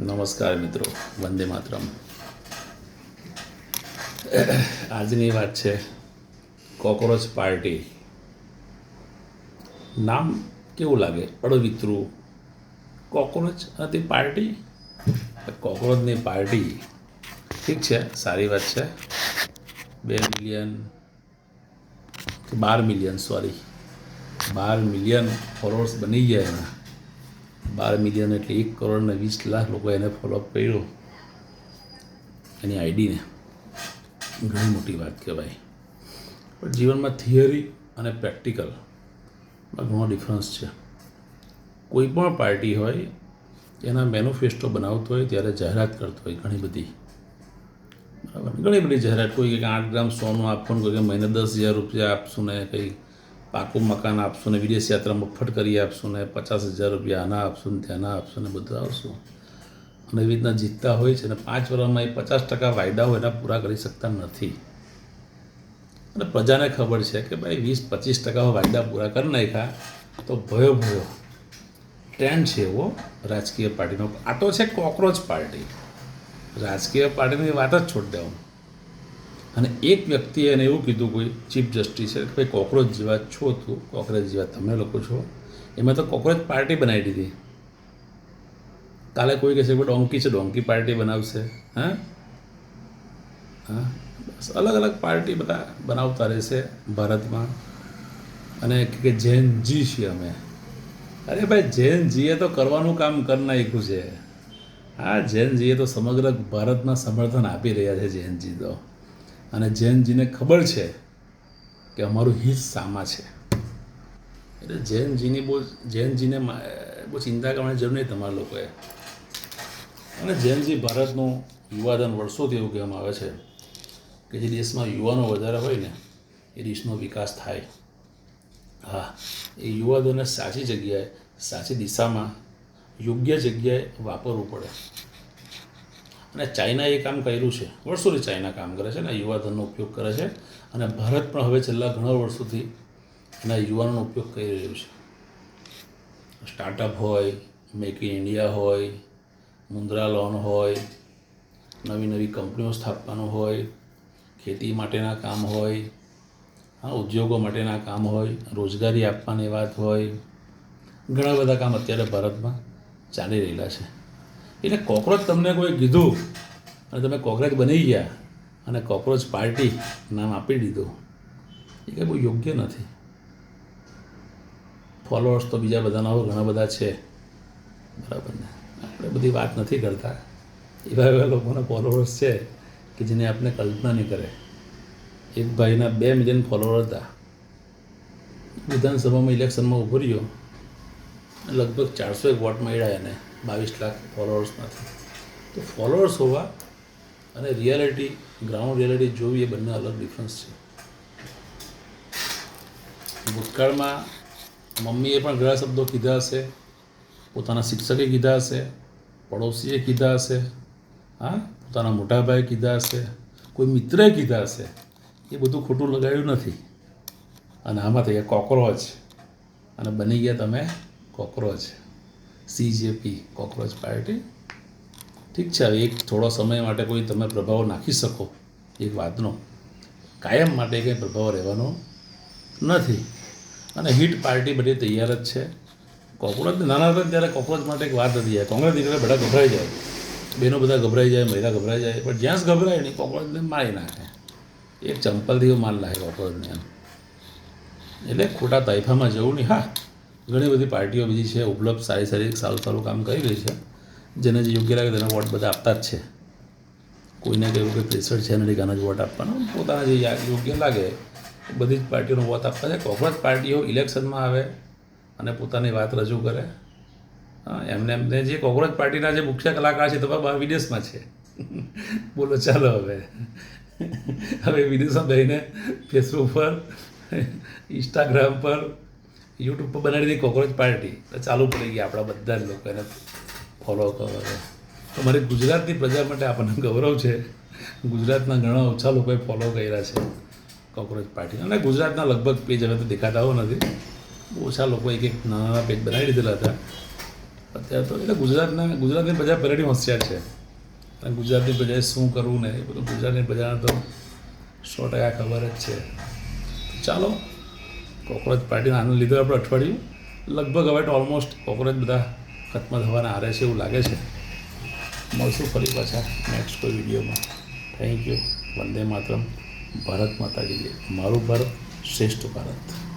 નમસ્કાર મિત્રો, વંદે માતરમ. આજની વાત છે કોકરોચ પાર્ટી. નામ કેવું લાગે? અડવિતરું. કોકરોચ હતી પાર્ટી, કોકરોચની પાર્ટી. ઠીક છે, સારી વાત છે. 2 મિલિયન 12 મિલિયન 12 મિલિયન ફોલોઅર્સ બની ગયા એના. 12 મિલિયન એટલે 1 કરોડ ને 20 લાખ લોકો એને ફોલોઅપ કર્યું એની આઈડીને. ઘણી મોટી વાત કહેવાય. પણ જીવનમાં થિયરી અને પ્રેક્ટિકલમાં ઘણો ડિફરન્સ છે. કોઈ પણ પાર્ટી હોય એના મેનિફેસ્ટો બનાવતો હોય ત્યારે જાહેરાત કરતો હોય ઘણી બધી, બરાબર, ઘણી બધી જાહેરાત. કોઈ કે 8 ગ્રામ સોનું આપવાનું, કોઈ કે મહિને 10,000 રૂપિયા આપશું ને કંઈ પાકું મકાન આપશું ને વિદેશ યાત્રા મફત કરી આપશું ને 50,000 રૂપિયા આના આપશું ને ત્યાંના આપશું ને બધું આવશું. અને એવી રીતના જીતતા હોય છે. અને 5 વર્ષમાં એ 50% વાયદાઓ એના પૂરા કરી શકતા નથી. અને પ્રજાને ખબર છે કે ભાઈ 20-25% વાયદા પૂરા કરી નાખ્યા તો ભયો ટ્રેન્ડ છે એવો રાજકીય પાર્ટીનો. આ તો છે કોકરોચ પાર્ટી. રાજકીય પાર્ટીની વાત જ છોડી દેવું. અને એક વ્યક્તિએ એને એવું કીધું, કોઈ ચીફ જસ્ટિસે, કે ભાઈ કોકરોચ જેવા છો તું, કોકરોચ જેવા તમે લોકો છો. એમાં તો કોકરોચ પાર્ટી બનાવી દીધી. કાલે કોઈ કહેશે કે ડોંકી છે, ડોંકી પાર્ટી બનાવશે. હા હા બસ અલગ અલગ પાર્ટી બધા બનાવતા રહેશે ભારતમાં. અને કે જૈન જી છીએ અમે. અરે ભાઈ, જૈન જીએ તો કરવાનું કામ કરી નાખ્યું છે. હા, જૈન જીએ તો સમગ્ર ભારતમાં સમર્થન આપી રહ્યા છે જૈનજી તો. અને જૈનજીને ખબર છે કે અમારું હિત સામા છે. એટલે જૈનજીને બહુ ચિંતા કરવાની જરૂર નહીં તમારા લોકોએ. અને જૈનજી ભારતનું યુવાધન વર્ષોથી એવું કહેવામાં આવે છે કે જે દેશમાં યુવાનો વધારે હોય ને એ દેશનો વિકાસ થાય. હા, એ યુવાધનને સાચી જગ્યાએ, સાચી દિશામાં, યોગ્ય જગ્યાએ વાપરવું પડે. અને ચાઇનાએ એ કામ કર્યું છે. વર્ષોથી ચાઇના કામ કરે છે અને યુવાધનનો ઉપયોગ કરે છે. અને ભારત પણ હવે છેલ્લા ઘણા વર્ષોથી એના યુવાનોનો ઉપયોગ કરી રહ્યું છે. સ્ટાર્ટઅપ હોય, મેક ઇન ઇન્ડિયા હોય, મુદ્રા લોન હોય, નવી નવી કંપનીઓ સ્થાપવાનું હોય, ખેતી માટેના કામ હોય, હા, ઉદ્યોગો માટેના કામ હોય, રોજગારી આપવાની વાત હોય, ઘણા બધા કામ અત્યારે ભારતમાં ચાલી રહેલા છે. એટલે કોકરોચ તમને કોઈ કીધું અને તમે કોકરોચ બની ગયા અને કોકરોચ પાર્ટી નામ આપી દીધું, એ કંઈ બહુ યોગ્ય નથી. ફોલોઅર્સ તો બીજા બધાના ઘણા બધા છે, બરાબર ને. આપણે બધી વાત નથી કરતા. એવા લોકોના ફોલોઅર્સ છે કે જેને આપણે કલ્પના નહીં કરે. એક ભાઈના 2 મિલિયન ફોલોઅર હતા. વિધાનસભામાં ઇલેક્શનમાં ઉભો રહ્યો, લગભગ 401 વોટ મળ્યા એને 22 લાખ ફોલોઅર્સમાંથી. તો ફોલોઅર્સ હોવા અને રિયાલિટી, ગ્રાઉન્ડ રિયાલિટી જોવી, એ બંને અલગ ડિફરન્સ છે. ભૂતકાળમાં મમ્મીએ પણ ઘણા શબ્દો કીધા હશે, પોતાના શિક્ષકે કીધા હશે, પડોશીએ કીધા હશે, હા, પોતાના મોટા ભાઈએ કીધા હશે, કોઈ મિત્રએ કીધા હશે. એ બધું ખોટું લગાવ્યું નથી. અને આમાં થઈ ગયા કોકરોચ અને બની ગયા તમે કોકરોચ. CJP, cockroach party. ઠીક છે, હવે એક થોડો સમય માટે કોઈ તમે પ્રભાવ નાખી શકો એક વાતનો, કાયમ માટે કંઈ પ્રભાવ રહેવાનો નથી. અને હિટ પાર્ટી બધી તૈયાર જ છે. કોકરોચ નાના હતા ત્યારે કોકરોચ માટે એક વાત હતી, કોંગ્રેસ દીકરા બધા ગભરાઈ જાય, બહેનો બધા ગભરાઈ જાય, મહિલા ગભરાઈ જાય, પણ જ્યાં જ ગભરાય નહીં કોકરોચને મારી નાખે. એક ચંપલથી માર નાખે કોકરોચને એમ. એટલે ખોટા તાઇફામાં જવું નહીં. હા, ઘણી બધી પાર્ટીઓ બીજી છે ઉપલબ્ધ, સારી સારું કામ કરી રહી છે. જેને જે યોગ્ય લાગે તેને વોટ બધા આપતા જ છે. કોઈને કંઈ કોઈ પ્રેશર છે નથી કે આને જ વોટ આપવાનો. પોતાના જે યોગ્ય લાગે બધી જ પાર્ટીઓનો વોટ આપતા છે. કોકરોચ પાર્ટીઓ ઇલેક્શનમાં આવે અને પોતાની વાત રજૂ કરે. હા, એમને જે કોકરોચ પાર્ટીના જે મુખ્ય કલાકાર છે તો વિદેશમાં છે. બોલો, ચાલો હવે વિદેશમાં જઈને ફેસબુક પર, ઇન્સ્ટાગ્રામ પર, યુટ્યુબ પર બનાવી દીધી કોકરોચ પાર્ટી. તો ચાલુ પડી ગઈ આપણા બધા જ લોકો એને ફોલો કરવા. તો મારી ગુજરાતની પ્રજા માટે આપણને ગૌરવ છે. ગુજરાતના ઘણા ઓછા લોકોએ ફોલો કર્યા છે કોકરોચ પાર્ટી. અને ગુજરાતના લગભગ પેજ હવે તો દેખાતા નથી. ઓછા લોકો એક નાના પેજ બનાવી દીધેલા હતા. અત્યારે તો એટલે ગુજરાતની પ્રજા પહેલેથી હોશિયાર છે અને ગુજરાતની પ્રજાએ શું કરવું ને એ બધું ગુજરાતની પ્રજાને તો 100% ખબર જ છે. ચાલો, કોકરોચ પાર્ટીનો આનંદ લીધો આપણે અઠવાડિયું. લગભગ હવે તો ઓલમોસ્ટ કોકરોચ બધા ખત્મ થવાના આરે છે એવું લાગે છે. મળશું ફરી પાછા નેક્સ્ટ કોઈ વિડીયોમાં. Thank you. વંદે માતરમ. ભારત માતા કી જય. મારું ભારત શ્રેષ્ઠ ભારત.